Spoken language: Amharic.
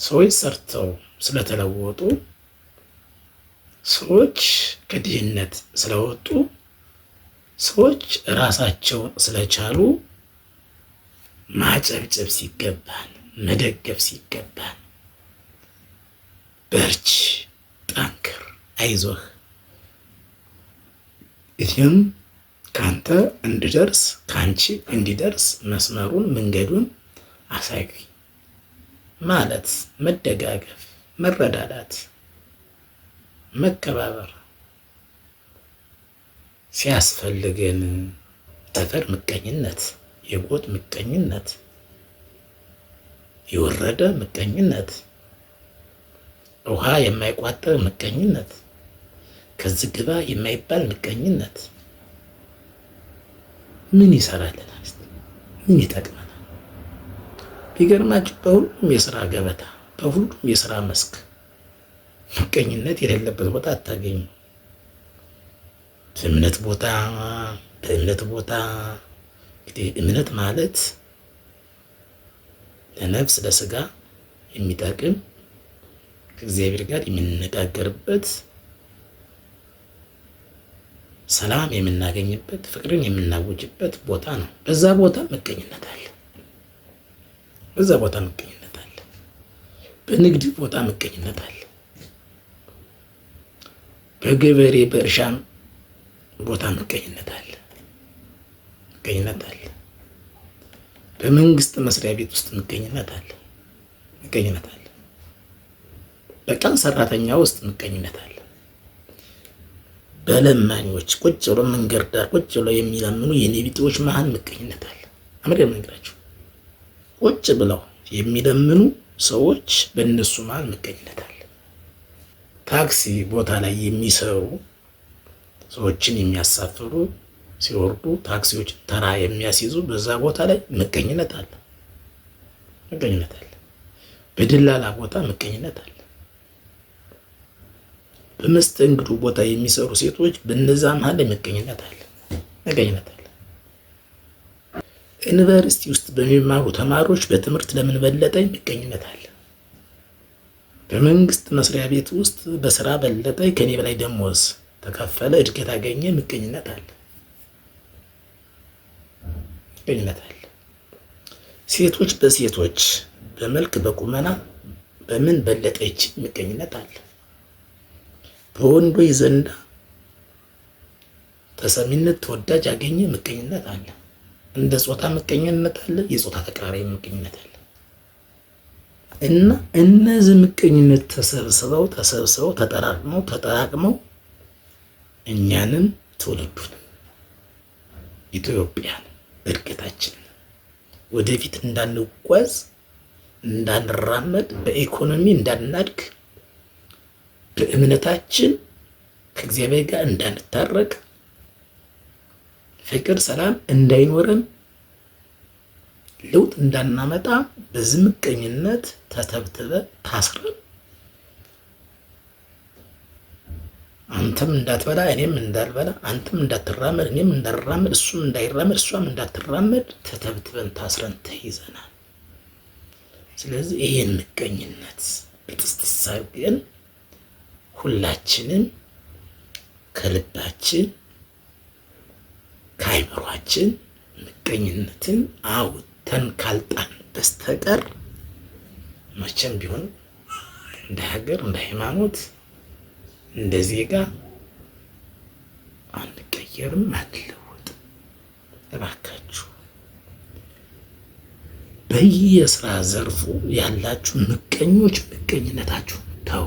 ሰዎች ሰርተው ስለተለወጡ፣ ሰዎች ከድህነት ስለወጡ፣ ሰዎች ራሳቸውን ስለቻሉ ማጨብጨብ ሲገባን፣ መደገፍ ሲገባን በርቺ፣ ጠንክር፣ አይዞህ ይህም ካንተ እንዲደርስ ካንቺ እንዲደርስ መስመሩን መንገዱን አሳይ ማለት መደጋገፍ፣ መረዳዳት፣ መከባበር ሲያስፈልገን ተፈር ምቀኝነት፣ የጎጥ ምቀኝነት፣ የወረደ ምቀኝነት፣ ውሃ የማይቋጥር ምቀኝነት፣ ከዚህ ግባ የማይባል ምቀኝነት ምን ይሰራልናል? ምን ይጠቅመናል? ቢገርማችሁ በሁሉም የስራ ገበታ በሁሉም የስራ መስክ ምቀኝነት የሌለበት ቦታ አታገኙ። በእምነት ቦታ እንግዲህ እምነት ማለት ለነፍስ ለስጋ የሚጠቅም ከእግዚአብሔር ጋር የምንነጋገርበት ሰላም የምናገኝበት ፍቅርን የምናውጅበት ቦታ ነው። በዛ ቦታ ምቀኝነት አለ። በንግድ ቦታ ምቀኝነት አለ። በገበሬ በእርሻም ቦታ ምቀኝነት አለ። በመንግስት መስሪያ ቤት ውስጥ ምቀኝነት አለ። በቀን ሰራተኛ ውስጥ ምቀኝነት አለ። በለማኞች ቁጭ ብሎ መንገድ ዳር ቁጭ ብሎ የሚለምኑ የኔቢጤዎች መሀል ምቀኝነት አለ። አመድ መንገራቸው ቁጭ ብለው የሚለምኑ ሰዎች በእነሱ መሀል ምቀኝነት አለ። ታክሲ ቦታ ላይ የሚሰሩ ሰዎችን የሚያሳፍሩ ሲወርዱ ታክሲዎች ተራ የሚያስይዙ በዛ ቦታ ላይ ምቀኝነት አለ። በደላላ ቦታ ምቀኝነት አለ። በመስተንግዶ ቦታ የሚሰሩ ሴቶች በነዛ መሀል ላይ ምቀኝነት አለ። ዩኒቨርሲቲ ውስጥ በሚማሩ ተማሪዎች በትምህርት ለምን በለጠኝ ምቀኝነት አለ። በመንግስት መስሪያ ቤት ውስጥ በስራ በለጠኝ፣ ከኔ በላይ ደሞዝ ተከፈለ፣ እድገት አገኘ ምቀኝነት አለ። ሴቶች በሴቶች በመልክ በቁመና በምን በለጠች ምቀኝነት አለ። በወንዶች ዘንዳ ተሰሚነት ተወዳጅ ያገኘ ምቀኝነት አለ። እንደ ጾታ ምቀኝነት አለ፣ የጾታ ተቃራኒ ምቀኝነት አለ። እና እነዚህ ምቀኝነት ተሰብስበው ተጠራቅመው እኛንም ትውልዱን ኢትዮጵያን እድገታችንን ወደፊት እንዳንጓዝ እንዳንራመድ በኢኮኖሚ እንዳናድግ በእምነታችን ከእግዚአብሔር ጋር እንዳንታረቅ ፍቅር ሰላም እንዳይኖረን ለውጥ እንዳናመጣ በዚህ ምቀኝነት ተተብትበን ታስረን አንተም እንዳትበላ እኔም እንዳልበላ አንተም እንዳትራመድ እኔም እንዳልራመድ እሱም እንዳይራመድ እሷም እንዳትራመድ ተተብትበን ታስረን ተይዘናል። ስለዚህ ይህን ምቀኝነት በጥስጥስ አድርገን ሁላችንም ከልባችን ከአይምሯችን ምቀኝነትን አውጥተን ካልጣን በስተቀር መቼም ቢሆን እንደ ሀገር እንደ ሃይማኖት እንደ ዜጋ አንቀየርም፣ አንለወጥም። እባካችሁ በየስራ ዘርፉ ያላችሁ ምቀኞች ምቀኝነታችሁ ተው።